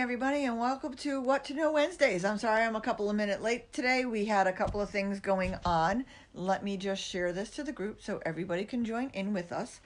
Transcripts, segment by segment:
everybody, and welcome to What to Know Wednesdays. I'm sorry I'm a couple of minutes late today. We had a couple of things going on. Let me just share this to the group so everybody can join in with us.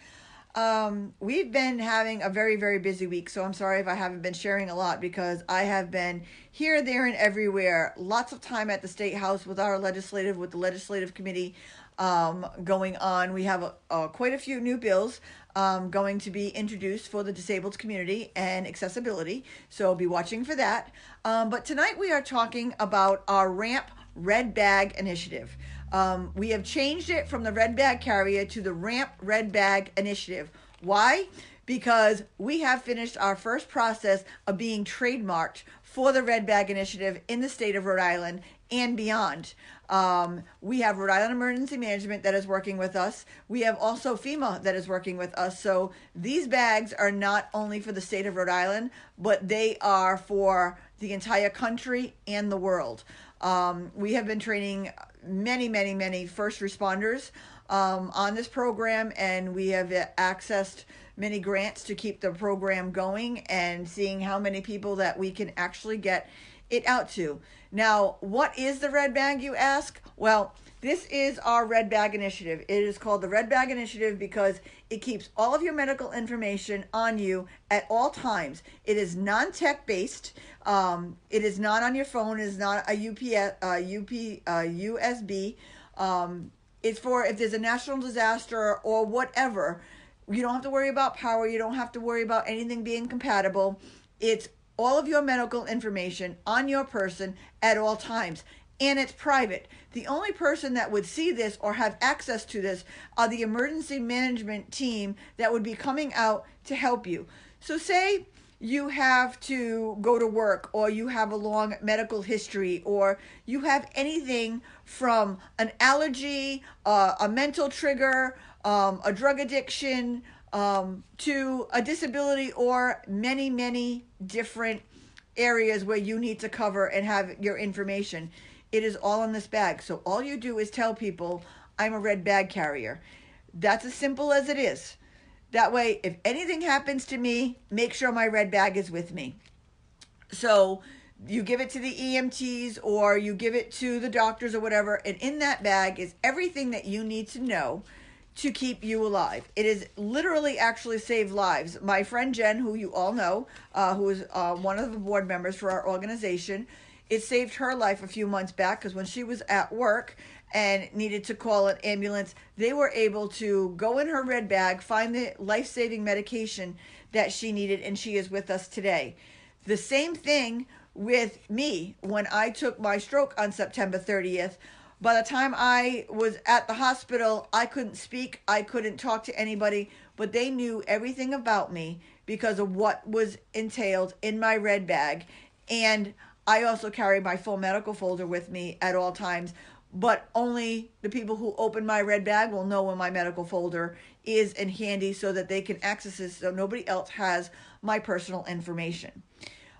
We've been having a very, very busy week, so I'm sorry if I haven't been sharing a lot because I have been here, there, and everywhere. Lots of time at the State House with the legislative committee going on. We have quite a few new bills going to be introduced for the disabled community and accessibility, so be watching for that. But tonight we are talking about our RAMP Red Bag Initiative. We have changed it from the Red Bag Carrier to the RAMP Red Bag Initiative. Why? Because we have finished our first process of being trademarked for the Red Bag Initiative in the state of Rhode Island and beyond. We have Rhode Island Emergency Management that is working with us. We have also FEMA that is working with us. So these bags are not only for the state of Rhode Island, but they are for the entire country and the world. We have been training many first responders on this program, and we have accessed many grants to keep the program going and seeing how many people that we can actually get it out to. Now, what is the Red Bag, you ask? Well, this is our Red Bag Initiative. It is called the Red Bag Initiative because it keeps all of your medical information on you at all times. It is non-tech based. It is not on your phone. It is not a USB. It's for if there's a national disaster or whatever. You don't have to worry about power. You don't have to worry about anything being compatible. It's all of your medical information on your person at all times. And it's private. The only person that would see this or have access to this are the emergency management team that would be coming out to help you. So say you have to go to work, or you have a long medical history, or you have anything from an allergy, a mental trigger, a drug addiction, to a disability, or many different areas where you need to cover and have your information. It is all in this bag. So all you do is tell people, I'm a red bag carrier. That's as simple as it is. That way, if anything happens to me, make sure my red bag is with me. So you give it to the EMTs or you give it to the doctors or whatever, and in that bag is everything that you need to know to keep you alive. It is literally actually saved lives. My friend Jen, who you all know, who is one of the board members for our organization, it saved her life a few months back because when she was at work and needed to call an ambulance, they were able to go in her red bag, find the life-saving medication that she needed, and she is with us today. The same thing with me when I took my stroke on September 30th. By the time I was at the hospital, I couldn't speak, I couldn't talk to anybody, but they knew everything about me because of what was entailed in my red bag. And I also carry my full medical folder with me at all times, but only the people who open my red bag will know where my medical folder is and handy so that they can access it so nobody else has my personal information.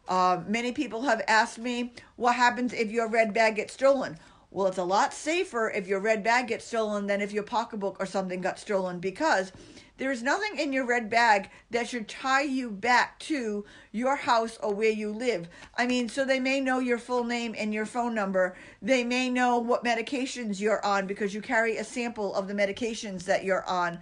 Many people have asked me, what happens if your red bag gets stolen? Well, it's a lot safer if your red bag gets stolen than if your pocketbook or something got stolen, because there's nothing in your red bag that should tie you back to your house or where you live. I mean, so they may know your full name and your phone number. They may know what medications you're on because you carry a sample of the medications that you're on.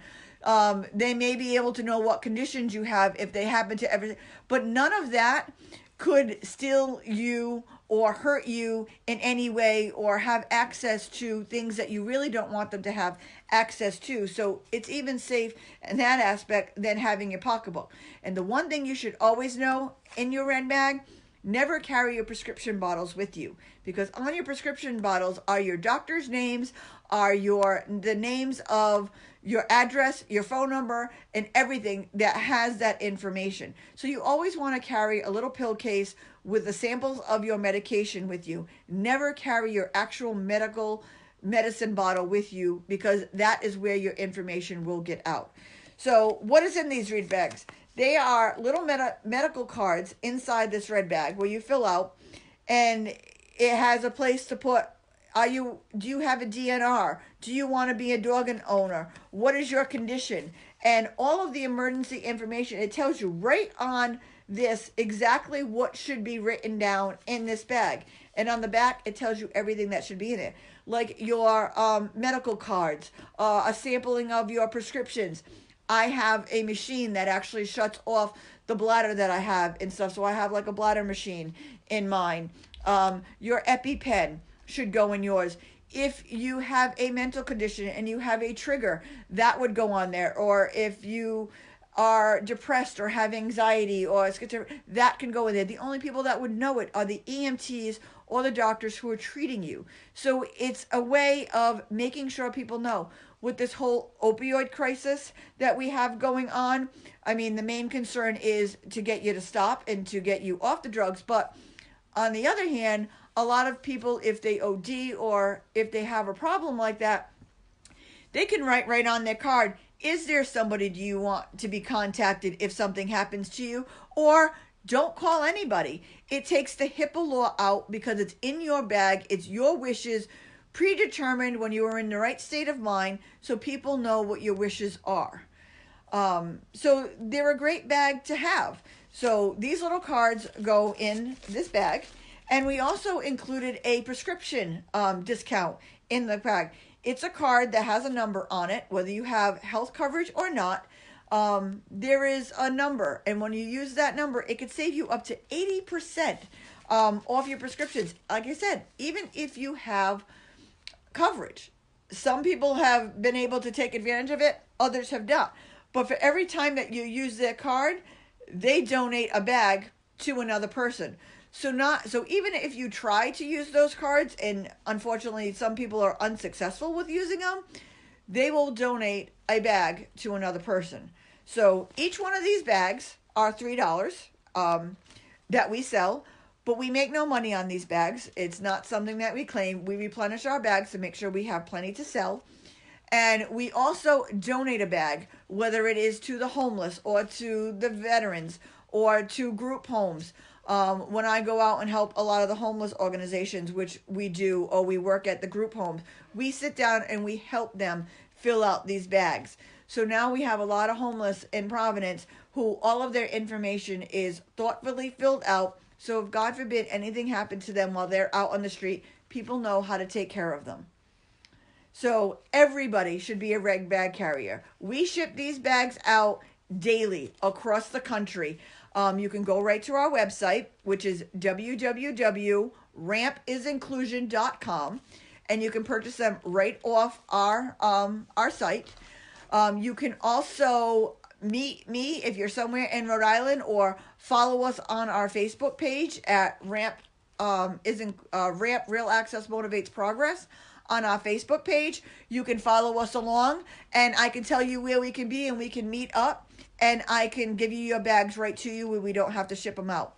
They may be able to know what conditions you have if they happen to ever, but none of that could steal you or hurt you in any way or have access to things that you really don't want them to have access to. So it's even safe in that aspect than having your pocketbook. And the one thing you should always know in your red bag, never carry your prescription bottles with you, because on your prescription bottles are your doctor's names, are the names of your address, your phone number, and everything that has that information. So you always want to carry a little pill case with the samples of your medication with you. Never carry your actual medicine bottle with you, because that is where your information will get out. So what is in these red bags? They are little medical cards inside this red bag where you fill out, and it has a place to put, do you have a DNR? Do you want to be a dog owner? What is your condition? and all of the emergency information. It tells you right on this exactly what should be written down in this bag. And on the back, it tells you everything that should be in it, like your medical cards, a sampling of your prescriptions. I have a machine that actually shuts off the bladder that I have and stuff. So I have like a bladder machine in mine. Your EpiPen should go in yours. If you have a mental condition and you have a trigger, that would go on there. Or if you are depressed or have anxiety or schizophrenia, that can go in there. The only people that would know it are the EMTs or the doctors who are treating you. So it's a way of making sure people know. With this whole opioid crisis that we have going on, I mean, the main concern is to get you to stop and to get you off the drugs. But on the other hand, a lot of people, if they OD or if they have a problem like that, they can write right on their card, is there somebody do you want to be contacted if something happens to you? Or don't call anybody. It takes the HIPAA law out because it's in your bag. It's your wishes, predetermined when you are in the right state of mind, so people know what your wishes are. So they're a great bag to have. So these little cards go in this bag. And we also included a prescription discount in the bag. It's a card that has a number on it, whether you have health coverage or not. There is a number, and when you use that number, it could save you up to 80% off your prescriptions. Like I said, even if you have coverage. Some people have been able to take advantage of it, others have not. But for every time that you use their card, they donate a bag to another person. So even if you try to use those cards, and unfortunately some people are unsuccessful with using them, they will donate a bag to another person. So each one of these bags are $3 that we sell. But we make no money on these bags. It's not something that we claim. We replenish our bags to make sure we have plenty to sell. And we also donate a bag, whether it is to the homeless or to the veterans or to group homes. When I go out and help a lot of the homeless organizations, which we do, or we work at the group homes, we sit down and we help them fill out these bags. So now we have a lot of homeless in Providence who all of their information is thoughtfully filled out. So if God forbid anything happened to them while they're out on the street, people know how to take care of them. So everybody should be a reg bag carrier. We ship these bags out daily across the country. You can go right to our website, which is www.rampisinclusion.com, and you can purchase them right off our site. You can also meet me if you're somewhere in Rhode Island, or follow us on our Facebook page at Ramp Real Access Motivates Progress on our Facebook page. You can follow us along, and I can tell you where we can be, and we can meet up, and I can give you your bags right to you where we don't have to ship them out.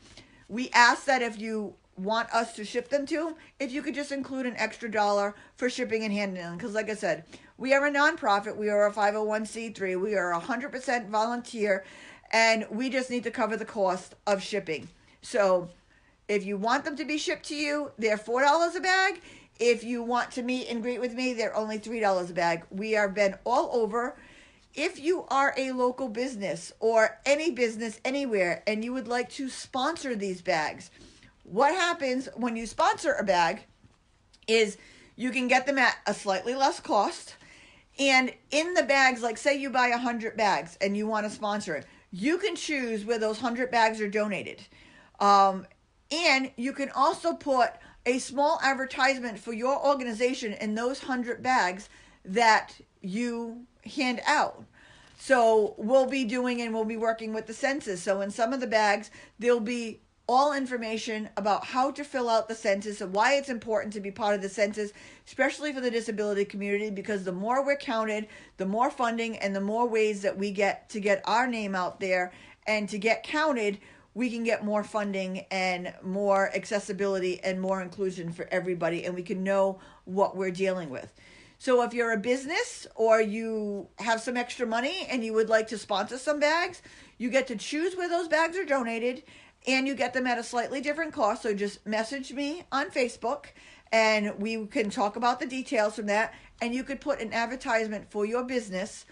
We ask that if you want us to ship them to, if you could just include an extra $1 for shipping and handling, because like I said, we are a nonprofit. We are a 501c3. We are 100% volunteer, and we just need to cover the cost of shipping. So if you want them to be shipped to you, they're $4 a bag. If you want to meet and greet with me, they're only $3 a bag. We have been all over. If you are a local business or any business anywhere and you would like to sponsor these bags, what happens when you sponsor a bag is you can get them at a slightly less cost. And in the bags, like say you buy 100 bags and you want to sponsor it, you can choose where those 100 bags are donated. And you can also put a small advertisement for your organization in those 100 bags that you hand out. So we'll be doing and we'll be working with the census. So in some of the bags, there'll be all information about how to fill out the census and why it's important to be part of the census, especially for the disability community, because the more we're counted, the more funding and the more ways that we get to get our name out there and to get counted, we can get more funding and more accessibility and more inclusion for everybody, and we can know what we're dealing with. So if you're a business or you have some extra money and you would like to sponsor some bags, you get to choose where those bags are donated, and you get them at a slightly different cost. So just message me on Facebook and we can talk about the details from that. And you could put an advertisement for your business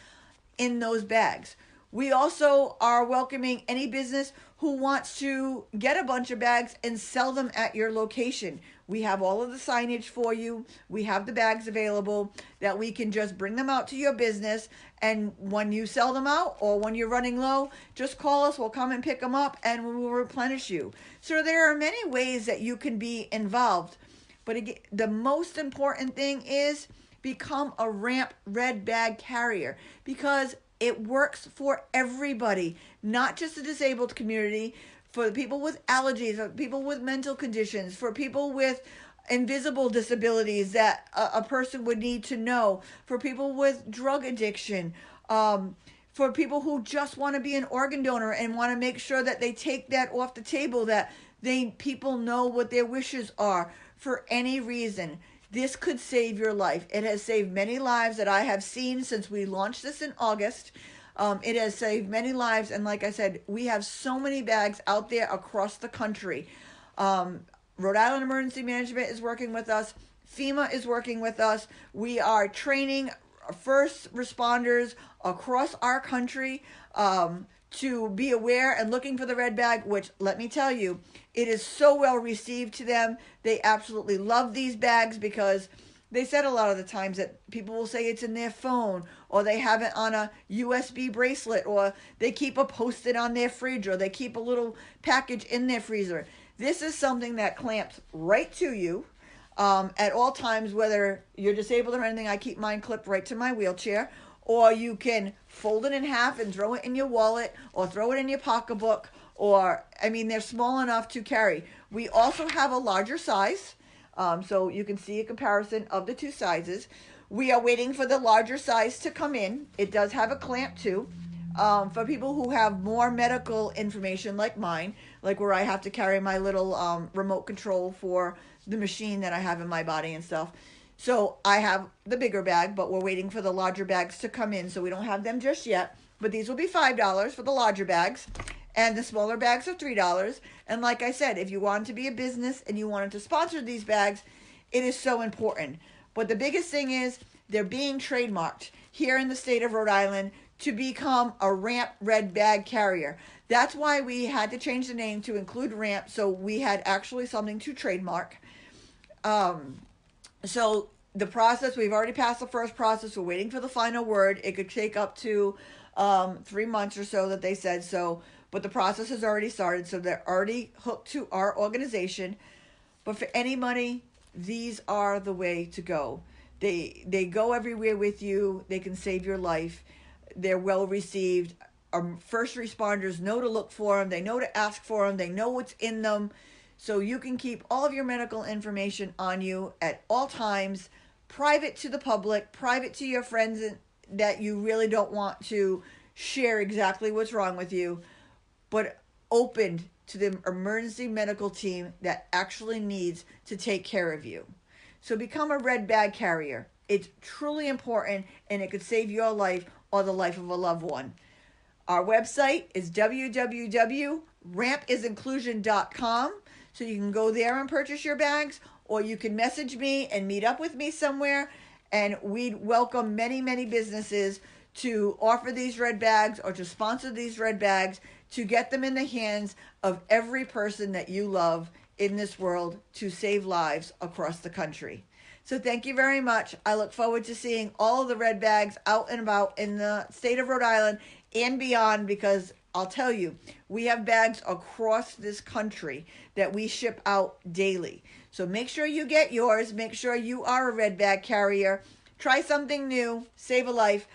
in those bags. We also are welcoming any business who wants to get a bunch of bags and sell them at your location. We have all of the signage for you. We have the bags available that we can just bring them out to your business. And when you sell them out or when you're running low, just call us. We'll come and pick them up and we will replenish you. So there are many ways that you can be involved. But again, the most important thing is become a RAMP red bag carrier, because it works for everybody, not just the disabled community, for the people with allergies, for people with mental conditions, for people with invisible disabilities that a person would need to know, for people with drug addiction, for people who just want to be an organ donor and want to make sure that they take that off the table, that people know what their wishes are for any reason. This could save your life. It has saved many lives that I have seen since we launched this in August. It has saved many lives. And like I said, we have so many bags out there across the country. Rhode Island Emergency Management is working with us. FEMA is working with us. We are training first responders across our country to be aware and looking for the red bag, which, let me tell you, it is so well received to them. They absolutely love these bags because they said a lot of the times that people will say it's in their phone, or they have it on a USB bracelet, or they keep a Post-it on their fridge, or they keep a little package in their freezer. This is something that clamps right to you at all times, whether you're disabled or anything. I keep mine clipped right to my wheelchair. Or you can fold it in half and throw it in your wallet, or throw it in your pocketbook, or, I mean, they're small enough to carry. We also have a larger size, so you can see a comparison of the two sizes. We are waiting for the larger size to come in. It does have a clamp too. For people who have more medical information like mine, like where I have to carry my little remote control for the machine that I have in my body and stuff. So I have the bigger bag, but we're waiting for the larger bags to come in, so we don't have them just yet. But these will be $5 for the larger bags, and the smaller bags are $3. And like I said, if you want to be a business and you wanted to sponsor these bags, it is so important. But the biggest thing is they're being trademarked here in the state of Rhode Island to become a RAMP red bag carrier. That's why we had to change the name to include RAMP, so we had actually something to trademark. So the process, we've already passed the first process. We're waiting for the final word. It could take up to 3 months or so that they said so. But the process has already started. So they're already hooked to our organization. But for anybody, these are the way to go. They go everywhere with you. They can save your life. They're well received. Our first responders know to look for them. They know to ask for them. They know what's in them. So you can keep all of your medical information on you at all times, private to the public, private to your friends that you really don't want to share exactly what's wrong with you, but open to the emergency medical team that actually needs to take care of you. So become a red bag carrier. It's truly important, and it could save your life or the life of a loved one. Our website is www.rampinclusion.com. So you can go there and purchase your bags, or you can message me and meet up with me somewhere. And we'd welcome many, many businesses to offer these red bags or to sponsor these red bags to get them in the hands of every person that you love in this world to save lives across the country. So thank you very much. I look forward to seeing all of the red bags out and about in the state of Rhode Island and beyond, because I'll tell you, we have bags across this country that we ship out daily. So make sure you get yours. Make sure you are a red bag carrier. Try something new. Save a life.